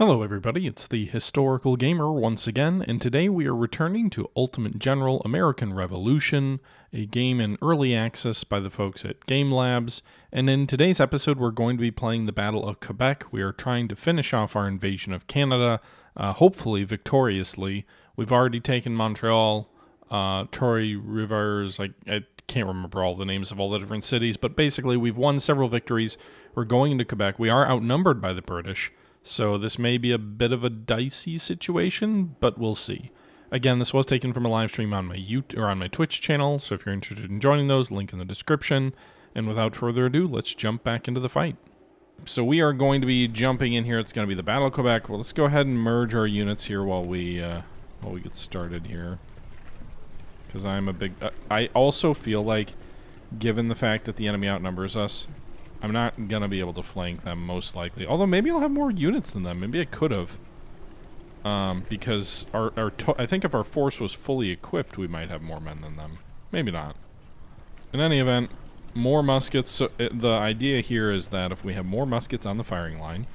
Hello everybody, it's the Historical Gamer once again, and today we are returning to Ultimate General American Revolution, a game in early access by the folks at Game Labs, and in today's episode we're going to be playing the Battle of Quebec. We are trying to finish off our invasion of Canada, hopefully victoriously. We've already taken Montreal, Trois-Rivières, I can't remember all the names of all the different cities, but basically we've won several victories. We're going into Quebec. We are outnumbered by the British, so this may be a bit of a dicey situation, but we'll see. Again, this was taken from a live stream on my YouTube or on my Twitch channel, so if you're interested in joining those, link in the description. And without further ado, let's jump back into the fight. So we are going to be jumping in here. It's going to be the Battle of Quebec. Well, let's go ahead and merge our units here while we get started here. Because I'm a big... I also feel like, given the fact that the enemy outnumbers us, I'm not going to be able to flank them, most likely. Although, maybe I'll have more units than them. Maybe I could have. Because I think if our force was fully equipped, we might have more men than them. Maybe not. In any event, more muskets. So, the idea here is that if we have more muskets on the firing line,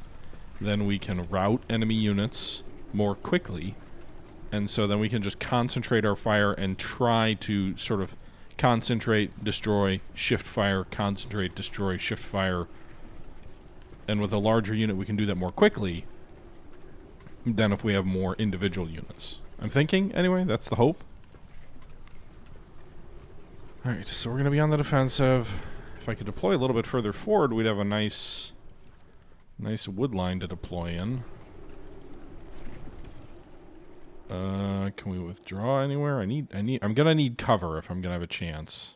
then we can rout enemy units more quickly. And so then we can just concentrate our fire and try to sort of concentrate, destroy, shift fire, concentrate, destroy, shift fire. And with a larger unit, we can do that more quickly than if we have more individual units. I'm thinking, anyway, that's the hope. Alright, so we're going to be on the defensive. If I could deploy a little bit further forward, we'd have a nice wood line to deploy in. Can we withdraw anywhere? I'm gonna need cover if I'm gonna have a chance.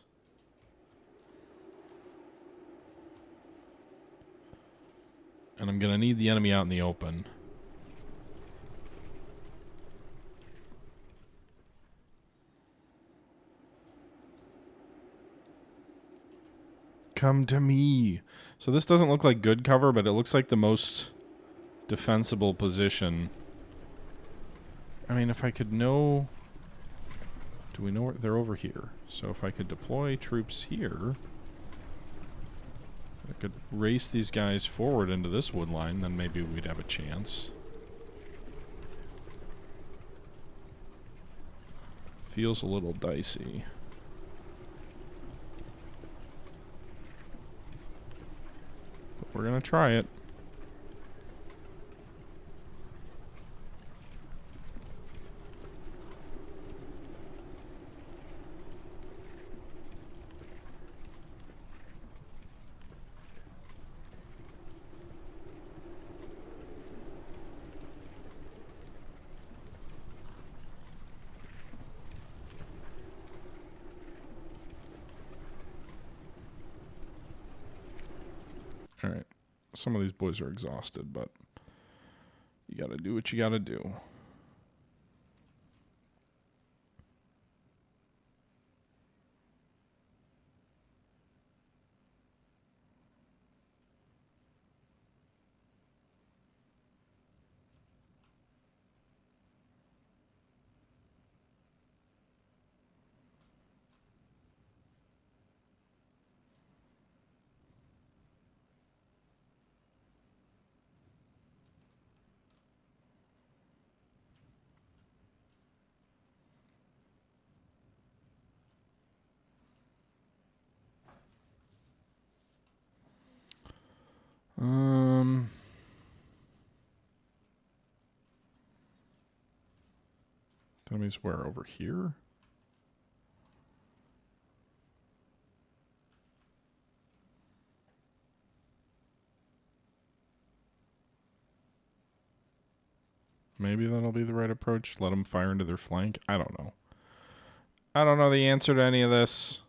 And I'm gonna need the enemy out in the open. Come to me. So this doesn't look like good cover, but it looks like the most defensible position. I mean, if I could know... Do we know where... They're over here. So if I could deploy troops here... I could race these guys forward into this wood line, then maybe we'd have a chance. Feels a little dicey. But we're gonna try it. Alright, some of these boys are exhausted, but you gotta do what you gotta do. Enemies where? Over here? Maybe that'll be the right approach. Let them fire into their flank. I don't know. I don't know the answer to any of this.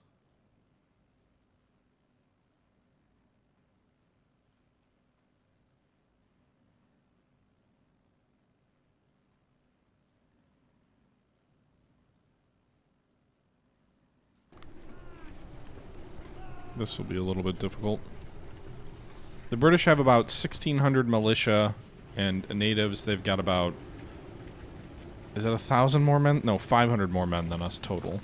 This will be a little bit difficult. The British have about 1,600 militia and natives. They've got about... Is it 1,000 more men? No, 500 more men than us total.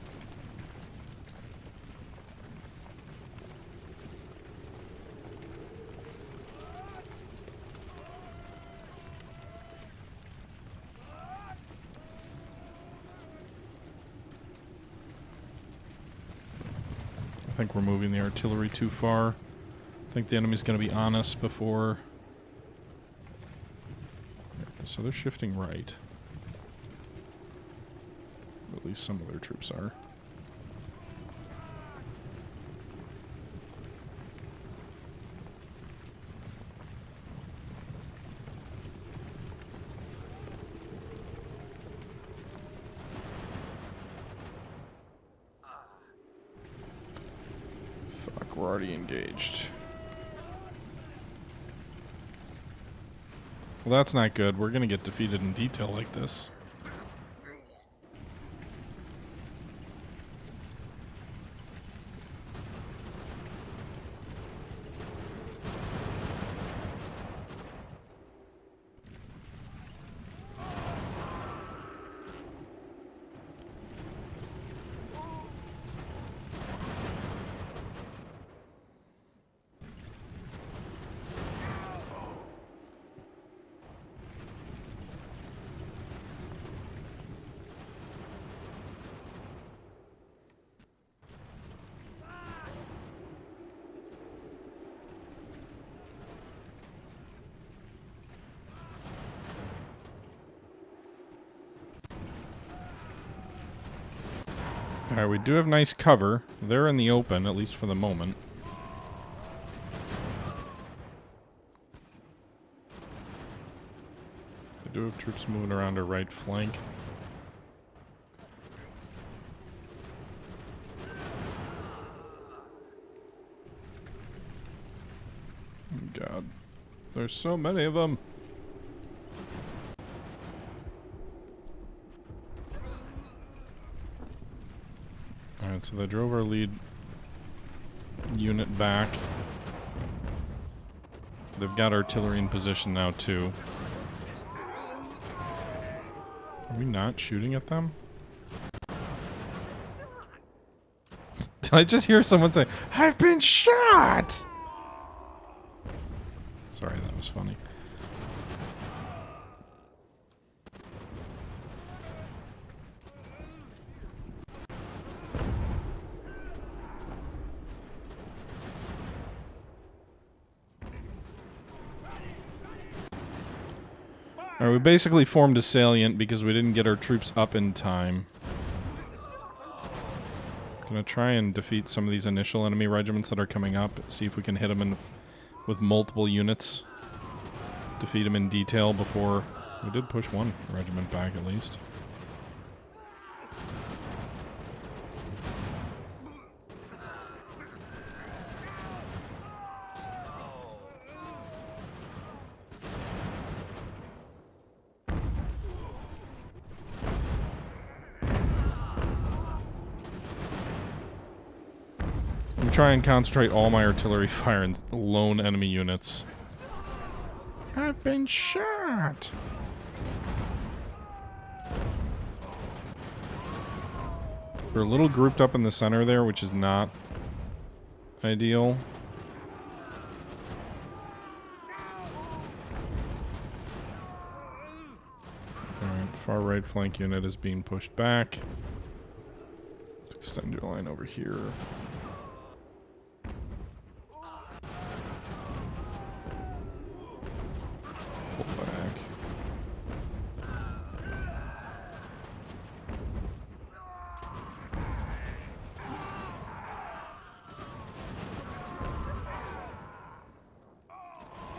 think we're moving the artillery too far. I think the enemy's going to be on us before... So they're shifting right. At least some of their troops are. Fuck, we're already engaged. Well, that's not good. We're gonna get defeated in detail like this. Alright, we do have nice cover. They're in the open, at least for the moment. They do have troops moving around our right flank. Oh God. There's so many of them. Alright, so they drove our lead unit back. They've got artillery in position now, too. Are we not shooting at them? Did I just hear someone say, "I've been shot"? Sorry, that was funny. Alright, we basically formed a salient because we didn't get our troops up in time. Gonna try and defeat some of these initial enemy regiments that are coming up. See if we can hit them with multiple units. Defeat them in detail before... We did push one regiment back at least. Try and concentrate all my artillery fire in lone enemy units. I've been shot! We're a little grouped up in the center there, which is not ideal. Alright, far right flank unit is being pushed back. Extend your line over here.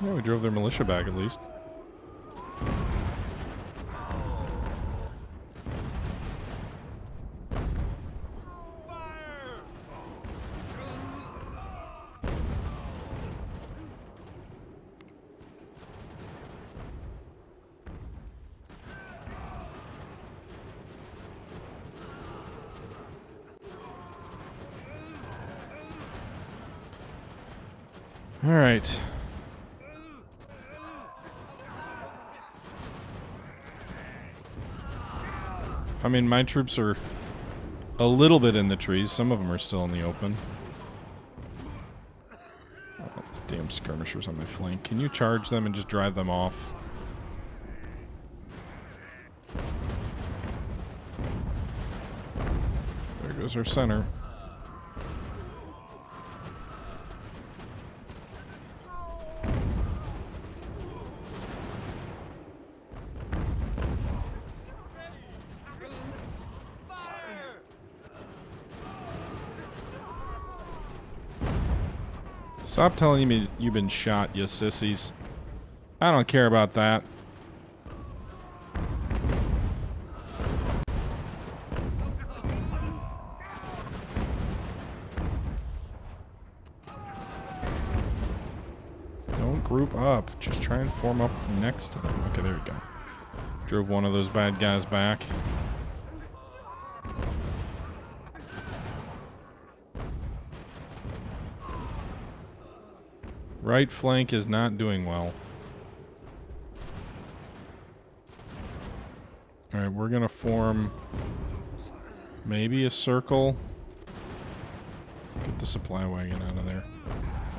Yeah, we drove their militia back at least. All right. I mean, my troops are a little bit in the trees. Some of them are still in the open. Oh, these damn skirmishers on my flank. Can you charge them and just drive them off? There goes our center. Stop telling me you've been shot, you sissies. I don't care about that. Don't group up. Just try and form up next to them. Okay, there we go. Drove one of those bad guys back. Right flank is not doing well. Alright, we're gonna form maybe a circle. Get the supply wagon out of there.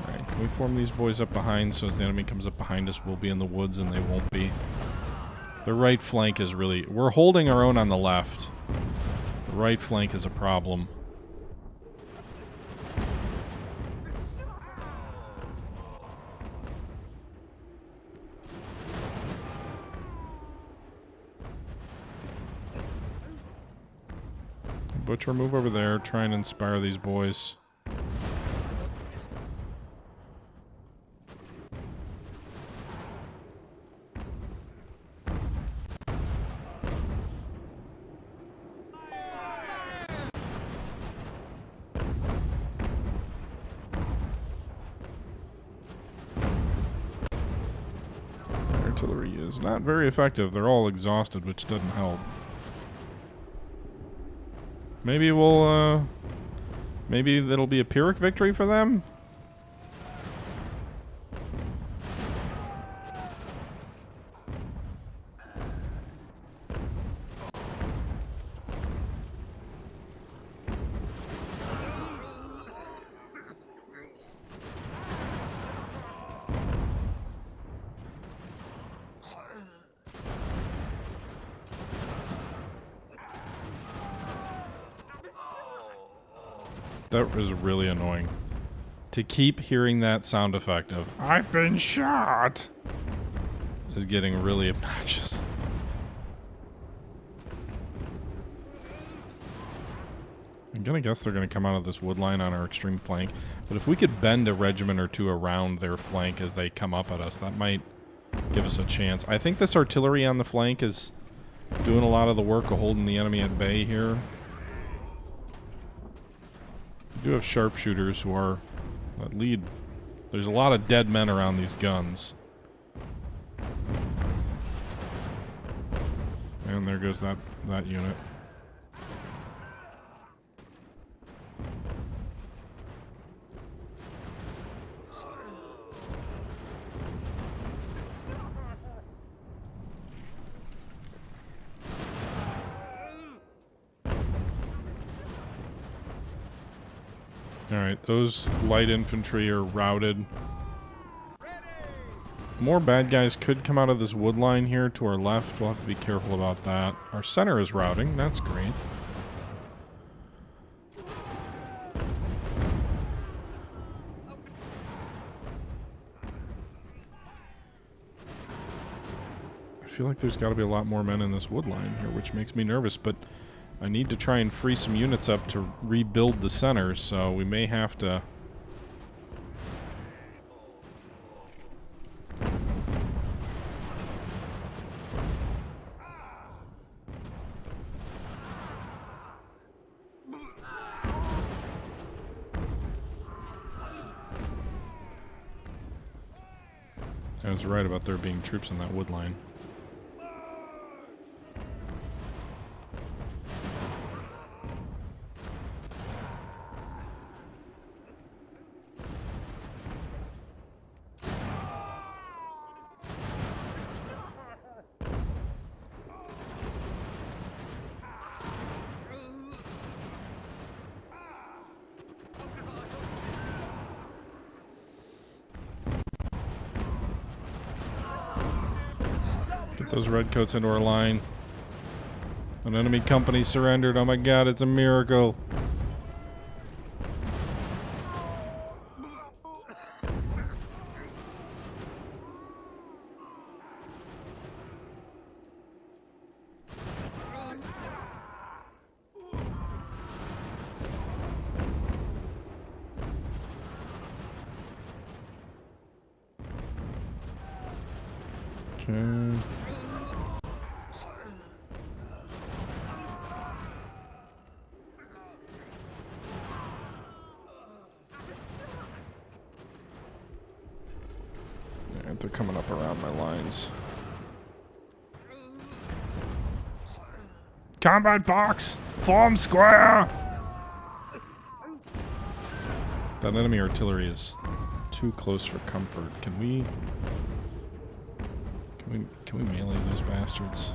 Alright, can we form these boys up behind so as the enemy comes up behind us, we'll be in the woods and they won't be. The right flank is really... We're holding our own on the left. The right flank is a problem. Butcher, move over there. Try and inspire these boys. Artillery is not very effective. They're all exhausted, which doesn't help. Maybe we'll, maybe that'll be a Pyrrhic victory for them? That was really annoying. To keep hearing that sound effect of, I've been shot, is getting really obnoxious. I'm gonna guess they're gonna come out of this wood line on our extreme flank, but if we could bend a regiment or two around their flank as they come up at us, that might give us a chance. I think this artillery on the flank is doing a lot of the work of holding the enemy at bay here. We do have sharpshooters who are that lead. There's a lot of dead men around these guns. And there goes that unit. Alright, those light infantry are routed. More bad guys could come out of this wood line here to our left. We'll have to be careful about that. Our center is routing. That's great. I feel like there's got to be a lot more men in this wood line here, which makes me nervous, but I need to try and free some units up to rebuild the center, so we may have to... I was right about there being troops in that wood line. Those redcoats into our line. An enemy company surrendered. Oh my god, it's a miracle. Okay. Alright, they're coming up around my lines. Combat box! Form square! That enemy artillery is too close for comfort. Can we melee those bastards?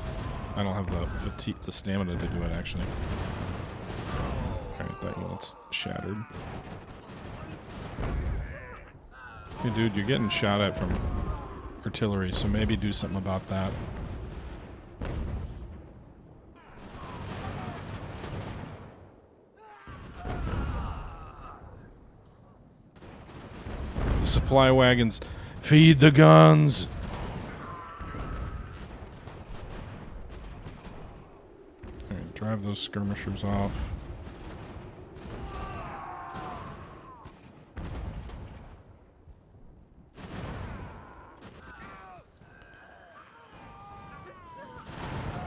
I don't have the fatigue, the stamina to do it, actually. Alright, that unit's shattered. Hey dude, you're getting shot at from artillery, so maybe do something about that. The supply wagons, feed the guns! Alright, drive those skirmishers off.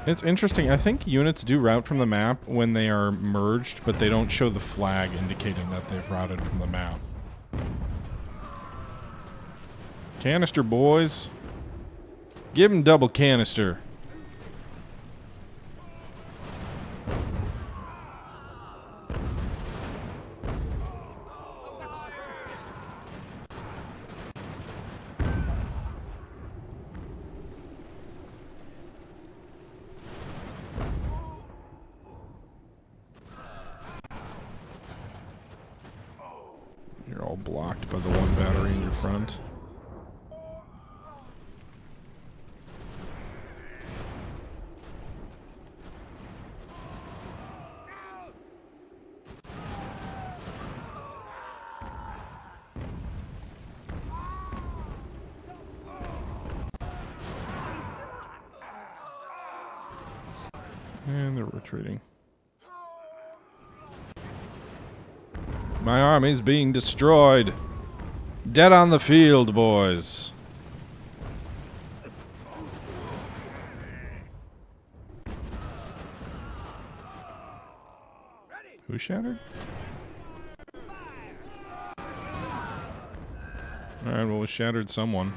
It's interesting. I think units do route from the map when they are merged, but they don't show the flag indicating that they've routed from the map. Canister, boys. Give him double canister. You're all blocked by the one battery in your front. And they're retreating. My army's being destroyed. Dead on the field, boys. Who shattered? Alright, well, we shattered someone.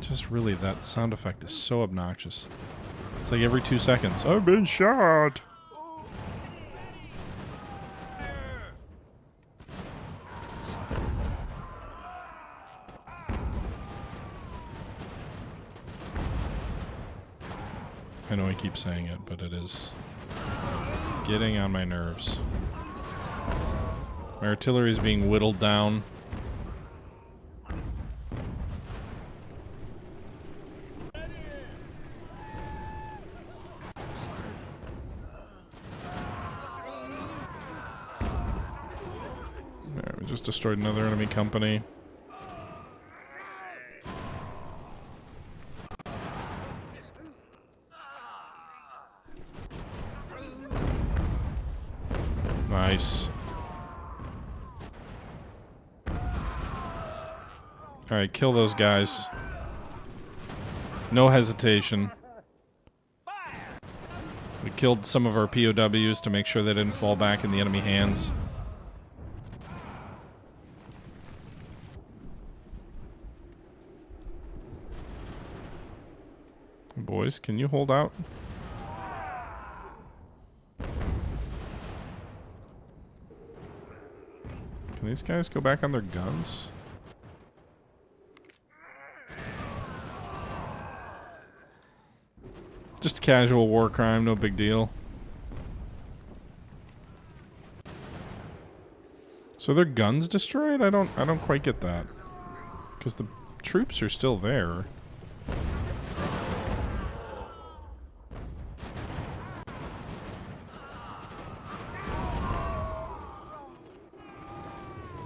Just really, that sound effect is so obnoxious. It's like every 2 seconds. I've been shot! I know I keep saying it, but it is getting on my nerves. My artillery is being whittled down. Alright, we just destroyed another enemy company. Nice. Alright, kill those guys. No hesitation. We killed some of our POWs to make sure they didn't fall back in the enemy hands. Boys, can you hold out? Can these guys go back on their guns? Just a casual war crime, no big deal. So their guns destroyed? I don't quite get that. Because the troops are still there.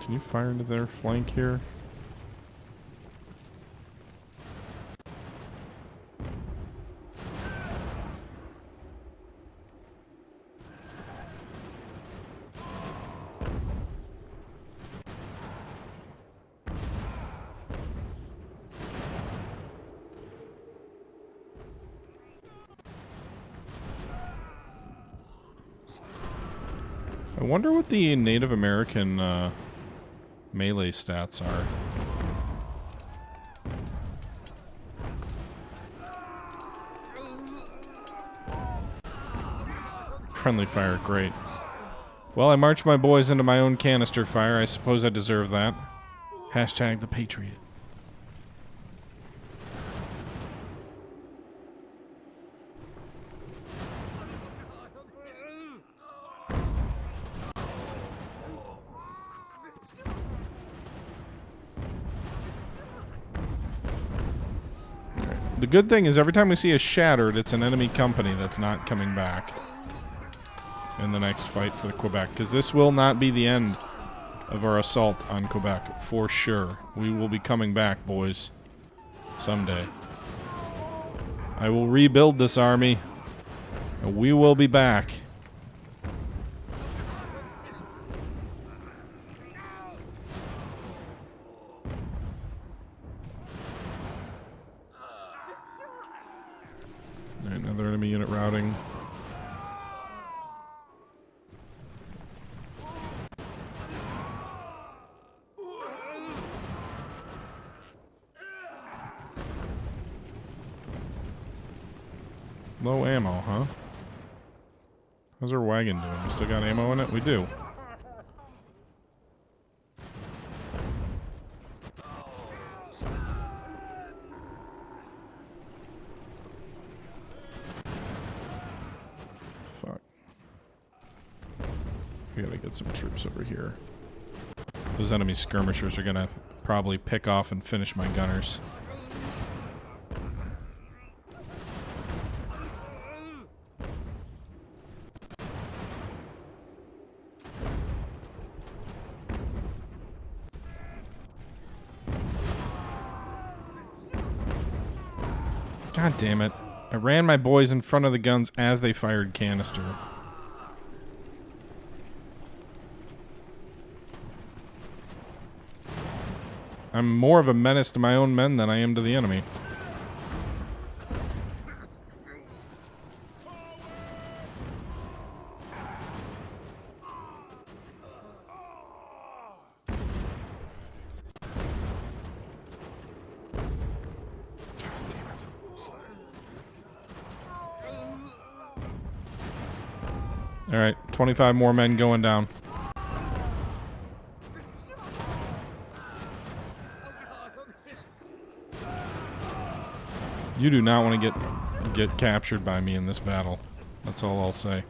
Can you fire into their flank here? I wonder what the Native American melee stats are. Friendly fire, great. Well, I marched my boys into my own canister fire. I suppose I deserve that. Hashtag the Patriot. The good thing is every time we see a shattered, it's an enemy company that's not coming back in the next fight for the Quebec, because this will not be the end of our assault on Quebec, for sure. We will be coming back, boys, someday. I will rebuild this army, and we will be back. Alright, another enemy unit routing. Low ammo, huh? How's our wagon doing? We still got ammo in it? We do. Fuck. We gotta get some troops over here. Those enemy skirmishers are gonna probably pick off and finish my gunners. God damn it. I ran my boys in front of the guns as they fired canister. I'm more of a menace to my own men than I am to the enemy. Alright, 25 more men going down. You do not want to get captured by me in this battle. That's all I'll say.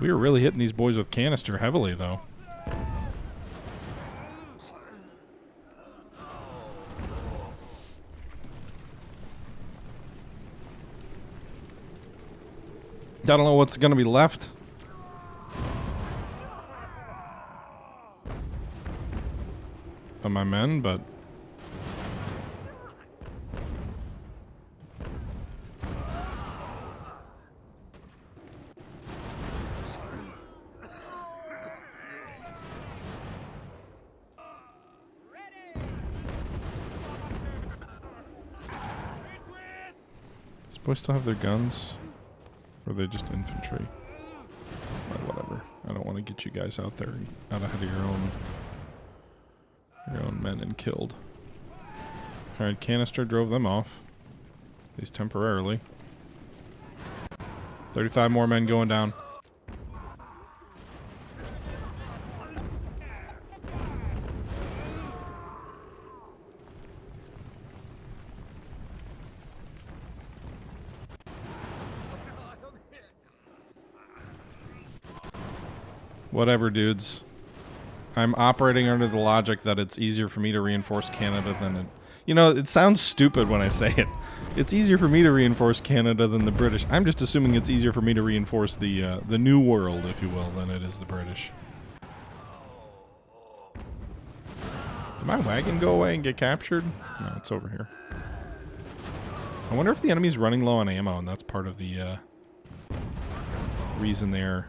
We were really hitting these boys with canister heavily, though. I don't know what's going to be left of my men, but boys still have their guns? Or are they just infantry? Well, whatever. I don't want to get you guys out there out ahead of your own men and killed. Alright, canister drove them off. At least temporarily. 35 more men going down. Whatever, dudes. I'm operating under the logic that it's easier for me to reinforce Canada than it... You know, it sounds stupid when I say it. It's easier for me to reinforce Canada than the British. I'm just assuming it's easier for me to reinforce the New World, if you will, than it is the British. Did my wagon go away and get captured? No, it's over here. I wonder if the enemy's running low on ammo, and that's part of the reason they're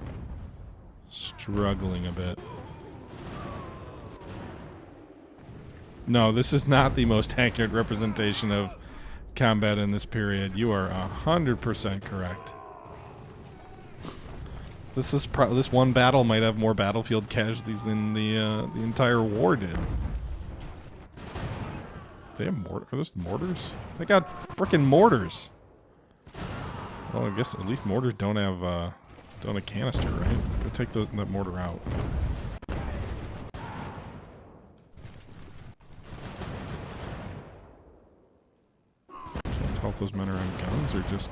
struggling a bit. No, this is not the most accurate representation of combat in this period. You are 100% correct. This one battle might have more battlefield casualties than the entire war did. They have are those mortars? They got frickin' mortars. Well, I guess at least mortars don't have a canister, right? Go take that mortar out. Can't tell if those men are on guns or just.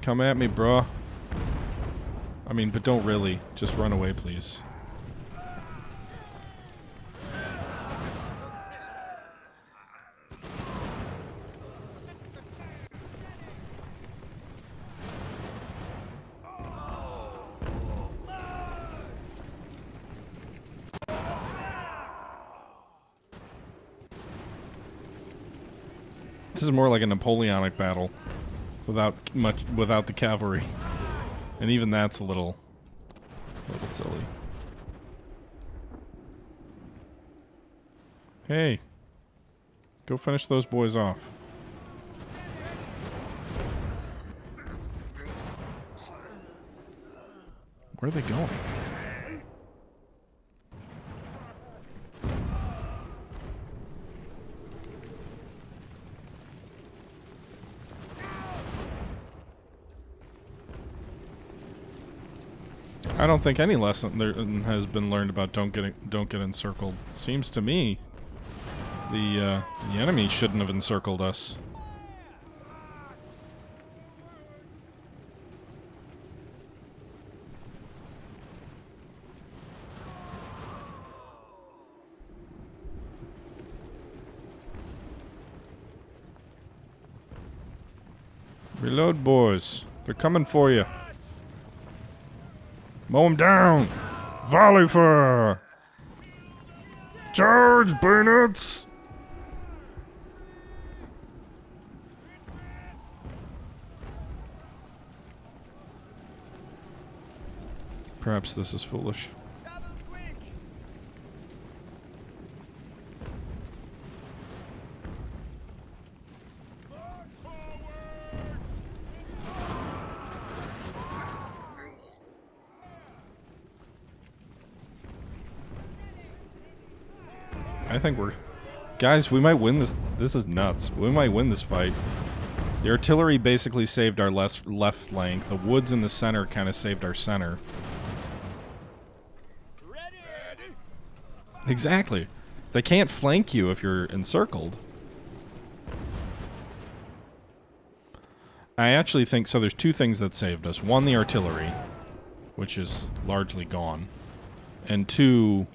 Come at me, bro. I mean, but don't really. Just run away, please. This is more like a Napoleonic battle without the cavalry. And even that's a little silly. Hey, go finish those boys off. Where are they going? I don't think any lesson there has been learned about don't get encircled. Seems to me the enemy shouldn't have encircled us. Reload, boys. They're coming for you. Mow him down! Volley fire! Charge, bayonets! Perhaps this is foolish. I think we're... Guys, we might win this. This is nuts. We might win this fight. The artillery basically saved our left flank. The woods in the center kind of saved our center. Ready. Exactly. They can't flank you if you're encircled. I actually think... So there's two things that saved us. One, the artillery, which is largely gone. And two...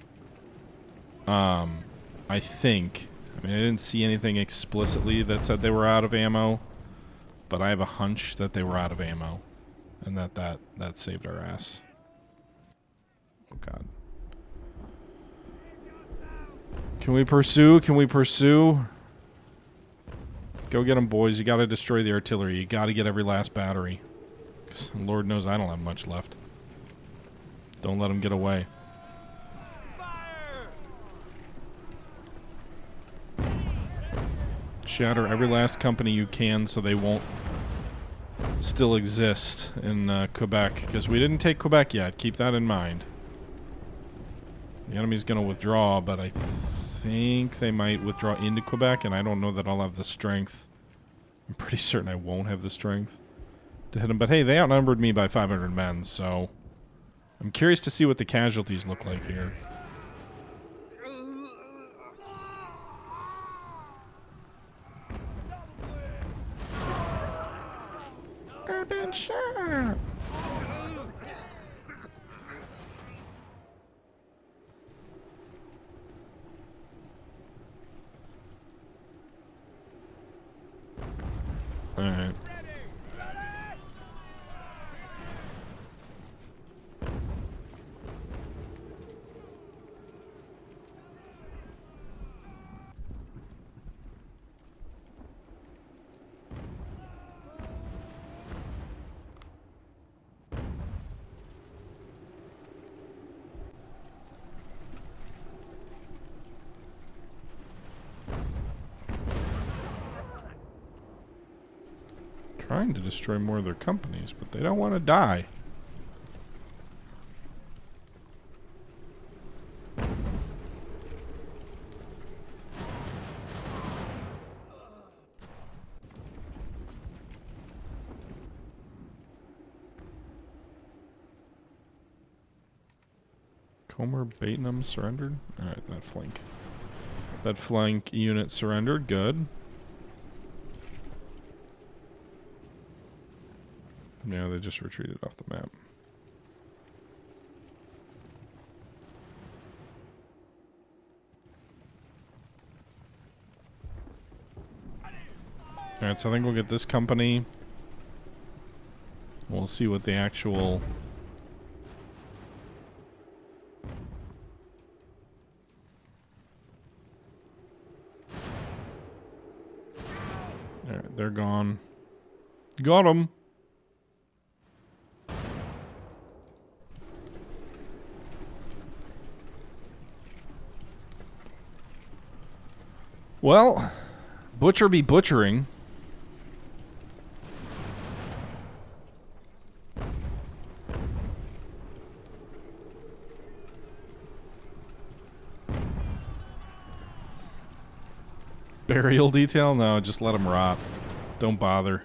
I think, I mean, I didn't see anything explicitly that said they were out of ammo, but I have a hunch that they were out of ammo, and that saved our ass. Oh God. Can we pursue? Can we pursue? Go get them, boys. You gotta destroy the artillery. You gotta get every last battery. 'Cause Lord knows I don't have much left. Don't let them get away. Shatter every last company you can so they won't still exist in Quebec, because we didn't take Quebec yet. Keep that in mind. The enemy's going to withdraw, but I think they might withdraw into Quebec, and I don't know that I'll have the strength. I'm pretty certain I won't have the strength to hit them. But hey, they outnumbered me by 500 men, so I'm curious to see what the casualties look like here. I've been shot. Alright. Trying to destroy more of their companies, but they don't want to die. Comer, Batenham surrendered? Alright, that flank. That flank unit surrendered. Good. Yeah, they just retreated off the map. Alright, so I think we'll get this company. We'll see what the actual... Alright, they're gone. Got them! Well, butcher be butchering. Burial detail? No, just let them rot. Don't bother.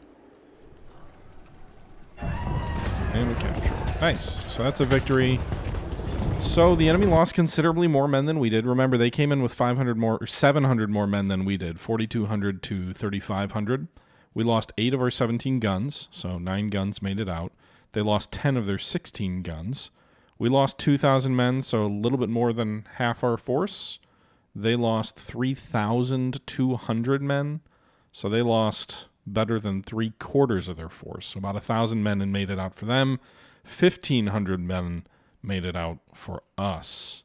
And we capture. Nice. So that's a victory. So the enemy lost considerably more men than we did. Remember, they came in with 500 more, or 700 more men than we did. 4,200 to 3,500. We lost 8 of our 17 guns, so 9 guns made it out. They lost 10 of their 16 guns. We lost 2,000 men, so a little bit more than half our force. They lost 3,200 men, so they lost better than 3/4 of their force. So about 1,000 men and made it out for them. 1,500 men made it out for us.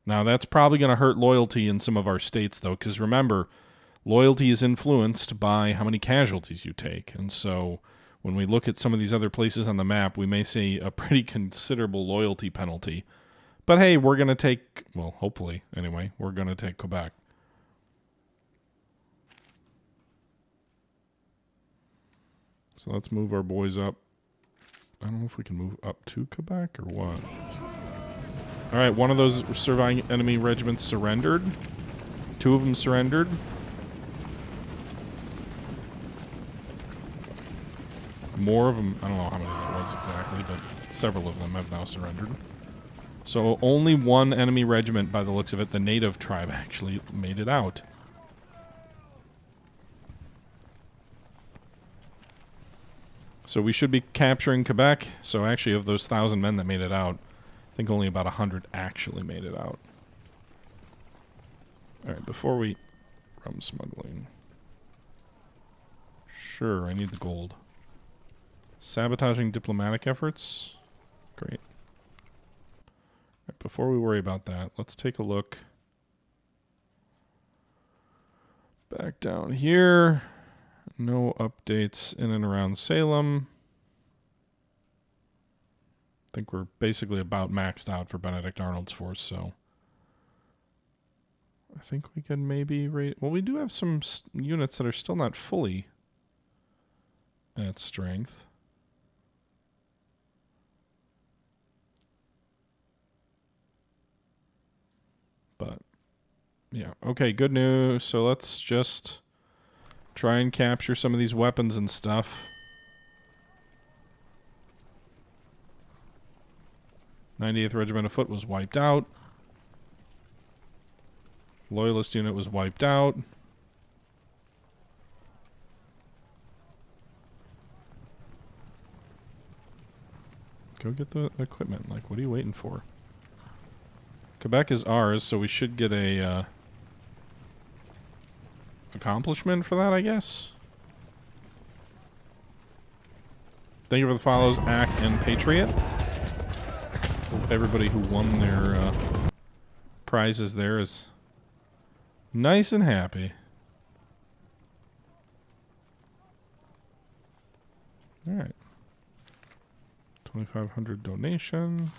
Now, that's probably going to hurt loyalty in some of our states, though, because remember, loyalty is influenced by how many casualties you take. And so when we look at some of these other places on the map, we may see a pretty considerable loyalty penalty. But hey, we're going to take, well, hopefully, anyway, we're going to take Quebec. So let's move our boys up. I don't know if we can move up to Quebec or what. Alright, one of those surviving enemy regiments surrendered. 2 of them surrendered. More of them, I don't know how many that was exactly, but several of them have now surrendered. So only one enemy regiment, by the looks of it, the native tribe, actually made it out. So we should be capturing Quebec. So actually, of those 1,000 men that made it out, I think only about 100 actually made it out. Alright, before we... Rum smuggling. Sure, I need the gold. Sabotaging diplomatic efforts. Great. Right, before we worry about that, let's take a look. Back down here. No updates in and around Salem. I think we're basically about maxed out for Benedict Arnold's force, so I think we can maybe rate... Well, we do have some units that are still not fully at strength. But, yeah. Okay, good news. So let's just try and capture some of these weapons and stuff. 98th Regiment of Foot was wiped out. Loyalist unit was wiped out. Go get the equipment. Like, what are you waiting for? Quebec is ours, so we should get a accomplishment for that, I guess. Thank you for the follows, Act and Patriot. Hope everybody who won their prizes there is nice and happy. Alright. 2,500 donation.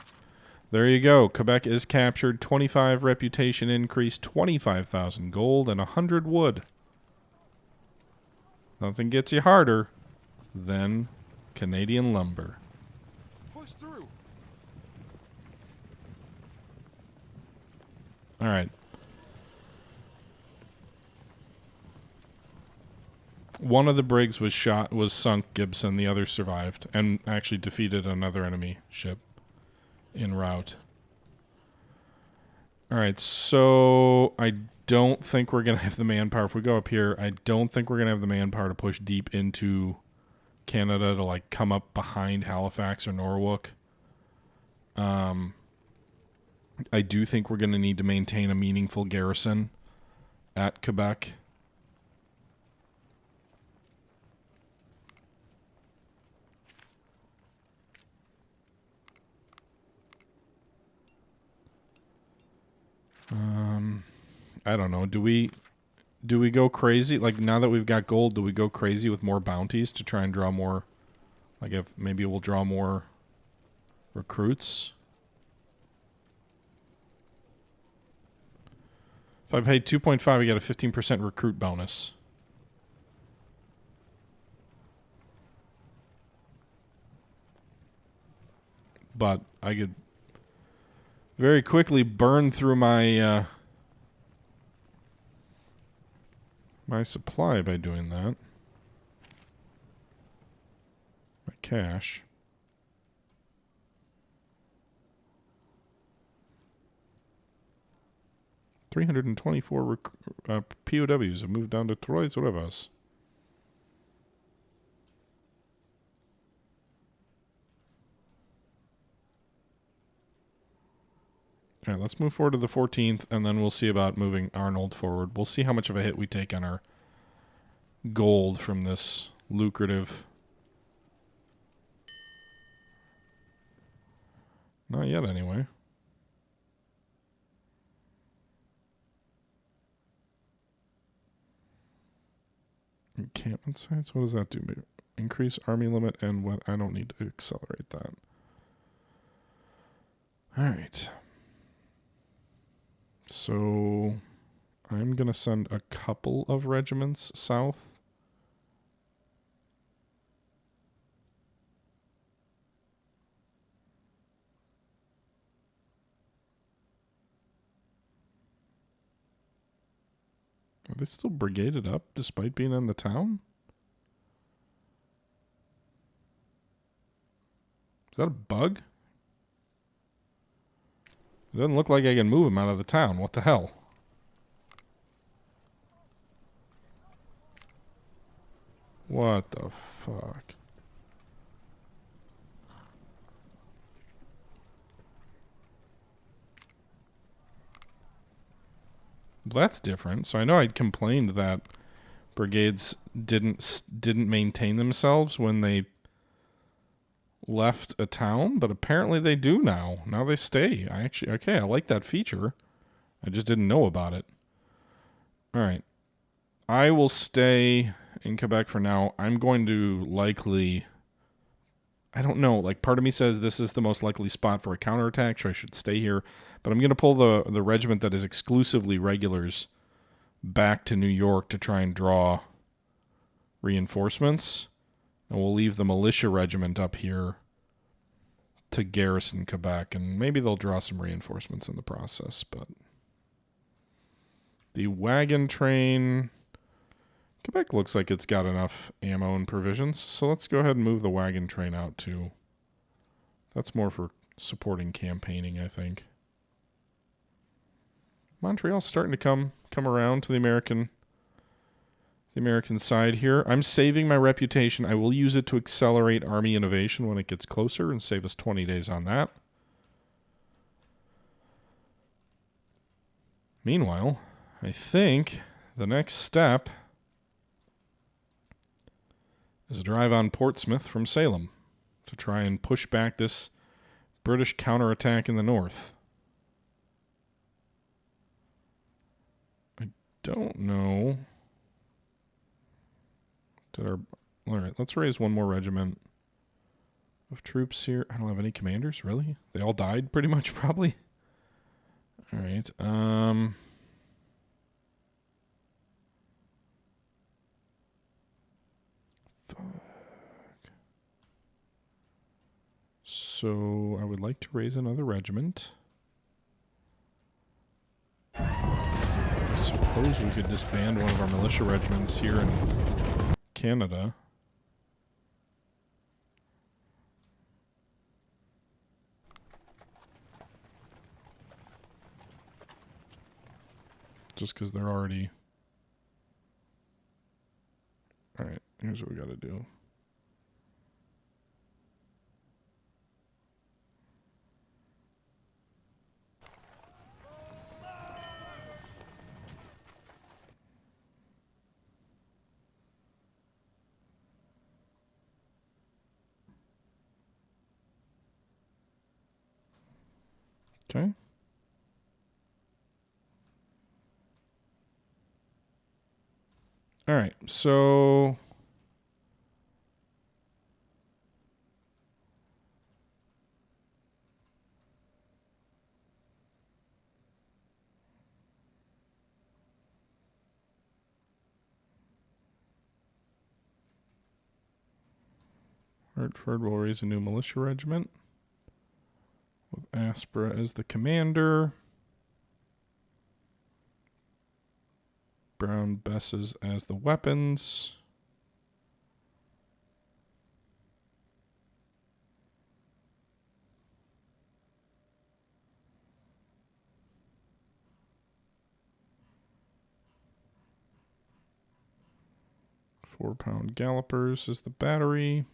There you go. Quebec is captured. 25 reputation increase, 25,000 gold, and 100 wood. Nothing gets you harder then Canadian lumber. Push through. All right. One of the brigs was sunk, Gibson. The other survived and actually defeated another enemy ship en route. All right, so I don't think we're going to have the manpower. If we go up here, I don't think we're going to have the manpower to push deep into Canada to, like, come up behind Halifax or Norwalk. I do think we're going to need to maintain a meaningful garrison at Quebec. I don't know. Do we go crazy? Like, now that we've got gold, do we go crazy with more bounties to try and draw more? Like, if maybe we'll draw more recruits. If I pay 2.5, I get a 15% recruit bonus. But I could very quickly burn through my my supply by doing that. My cash. $324 POWs have moved down to Trois Rivers. All right, let's move forward to the 14th, and then we'll see about moving Arnold forward. We'll see how much of a hit we take on our gold from this lucrative... Not yet, anyway. Encampment sites? What does that do? Increase army limit and what? I don't need to accelerate that. All right. So I'm going to send a couple of regiments south. Are they still brigaded up despite being in the town? Is that a bug? It doesn't look like I can move them out of the town. What the hell? What the fuck? That's different. So I know I'd complained that brigades didn't maintain themselves when they left a town, but apparently they do now. Now they stay. I like that feature. I just didn't know about it. All right. I will stay in Quebec for now. I'm going to likely... I don't know. Like, part of me says this is the most likely spot for a counterattack, so I should stay here. But I'm going to pull the regiment that is exclusively regulars back to New York to try and draw reinforcements. And we'll leave the militia regiment up here to garrison Quebec. And maybe they'll draw some reinforcements in the process. But the wagon train... Quebec looks like it's got enough ammo and provisions, so let's go ahead and move the wagon train out too. That's more for supporting campaigning, I think. Montreal's starting to come around to the American side here. I'm saving my reputation. I will use it to accelerate army innovation when it gets closer and save us 20 days on that. Meanwhile, I think the next step is a drive on Portsmouth from Salem to try and push back this British counterattack in the north. I don't know. All right, let's raise one more regiment of troops here. I don't have any commanders, really? They all died pretty much, probably. All right. So I would like to raise another regiment. I suppose we could disband one of our militia regiments here in Canada. Just because they're already... Alright, here's what we gotta do. Okay. All right, so Hartford will raise a new militia regiment with Aspera as the commander. Brown Besses as the weapons. Four-pound Gallopers as the battery.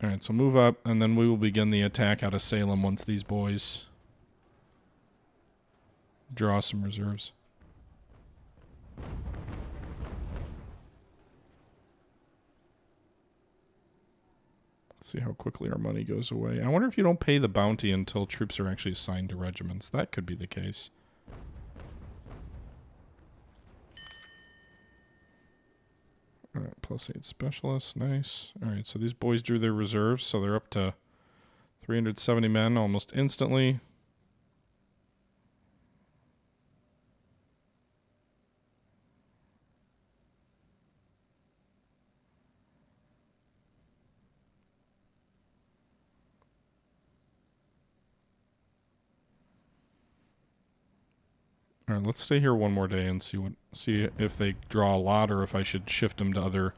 Alright, so move up, and then we will begin the attack out of Salem once these boys draw some reserves. Let's see how quickly our money goes away. I wonder if you don't pay the bounty until troops are actually assigned to regiments. That could be the case. Alright, +8 specialists. Nice. Alright, so these boys drew their reserves, so they're up to 370 men almost instantly. All right, let's stay here one more day and see if they draw a lot or if I should shift them to other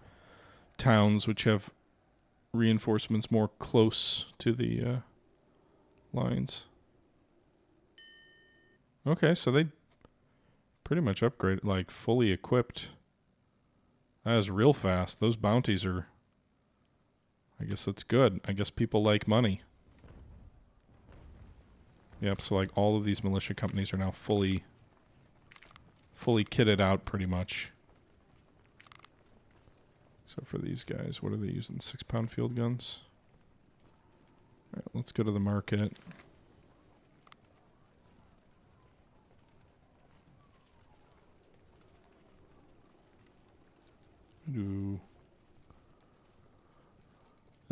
towns which have reinforcements more close to the lines. Okay, so they pretty much upgraded, like fully equipped. That is real fast. Those bounties are... I guess that's good. I guess people like money. Yep, so like all of these militia companies are now fully kitted out pretty much. Except for these guys. What are they using? 6-pound field guns? Alright, let's go to the market. I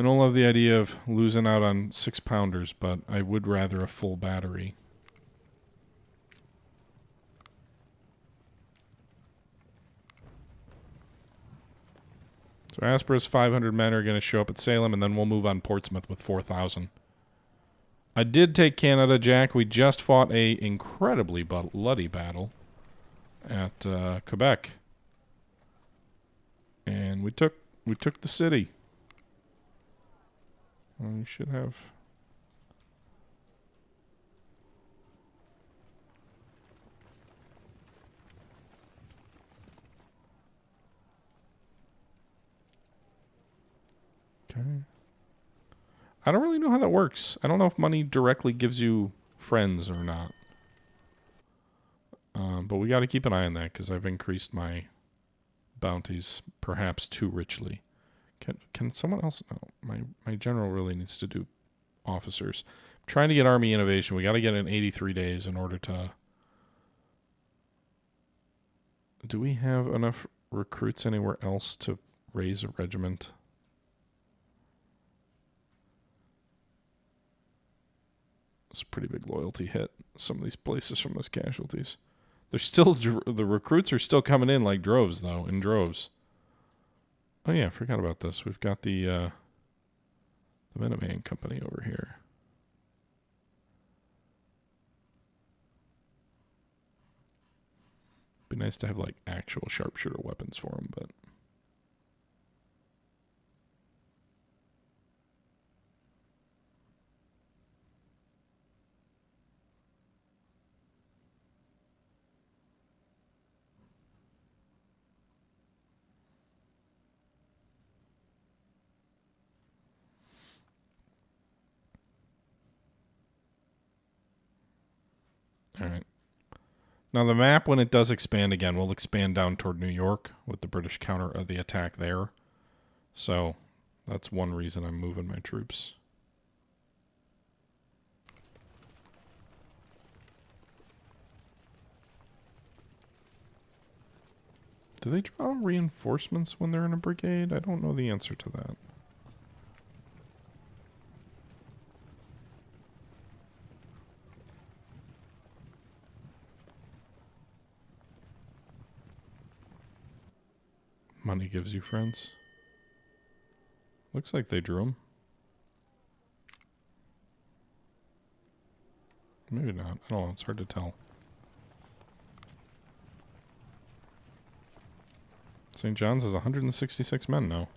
don't love the idea of losing out on 6-pounders, but I would rather a full battery. So Aspera's 500 men are going to show up at Salem, and then we'll move on Portsmouth with 4,000. I did take Canada, Jack. We just fought a incredibly bloody battle at Quebec, and we took the city. We should have. Okay. I don't really know how that works. I don't know if money directly gives you friends or not. But we got to keep an eye on that because I've increased my bounties perhaps too richly. Can someone else? No, my general really needs to do officers. I'm trying to get army innovation. We got to get in 83 days in order to... Do we have enough recruits anywhere else to raise a regiment? It's a pretty big loyalty hit. Some of these places from those casualties. They're still... The recruits are still coming in like droves, though. In droves. Oh, yeah. I forgot about this. We've got the The Minuteman Company over here. Be nice to have like actual sharpshooter weapons for them, but all right. Now the map, when it does expand again, will expand down toward New York with the British the attack there. So that's one reason I'm moving my troops. Do they draw reinforcements when they're in a brigade? I don't know the answer to that. Money gives you friends. Looks like they drew them. Maybe not. I don't know. It's hard to tell. St. John's has 166 men now.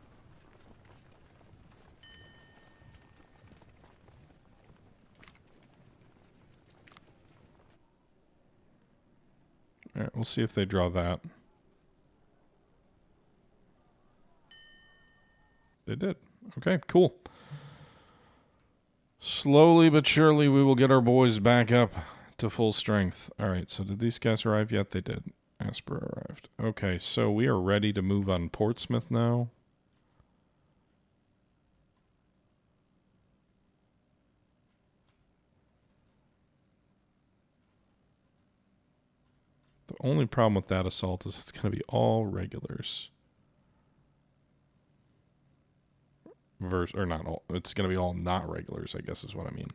Alright, we'll see if they draw that. They did. Okay, cool. Slowly but surely we will get our boys back up to full strength. Alright, so did these guys arrive yet? They did. Asper arrived. Okay, so we are ready to move on Portsmouth now. The only problem with that assault is it's going to be all regulars. Or not all. It's going to be all not regulars, I guess is what I mean.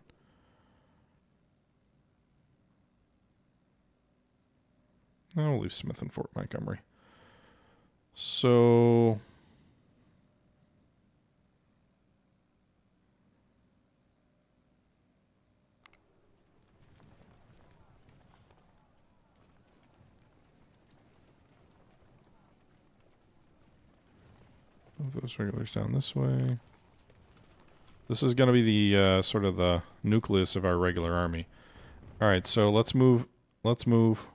No, we'll leave Smith in Fort Montgomery. So move those regulars down this way. This is going to be the sort of the nucleus of our regular army. All right, so let's move. Let's move.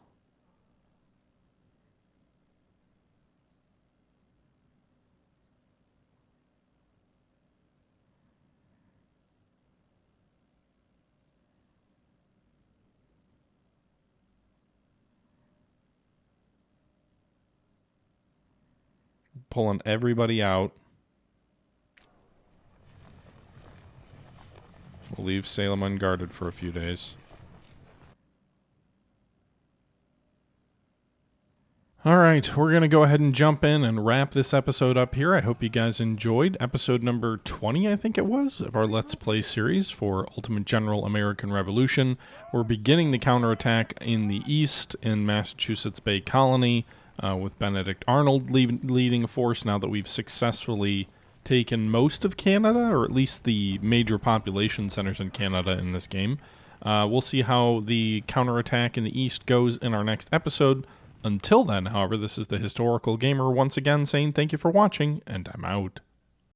Pulling everybody out. We'll leave Salem unguarded for a few days. All right, we're going to go ahead and jump in and wrap this episode up here. I hope you guys enjoyed episode number 20, I think it was, of our Let's Play series for Ultimate General American Revolution. We're beginning the counterattack in the east in Massachusetts Bay Colony with Benedict Arnold leading a force now that we've successfully taken most of Canada, or at least the major population centers in Canada in this game. We'll see how the counterattack in the east goes in our next episode. Until then, however, this is the Historical Gamer once again saying thank you for watching, and I'm out.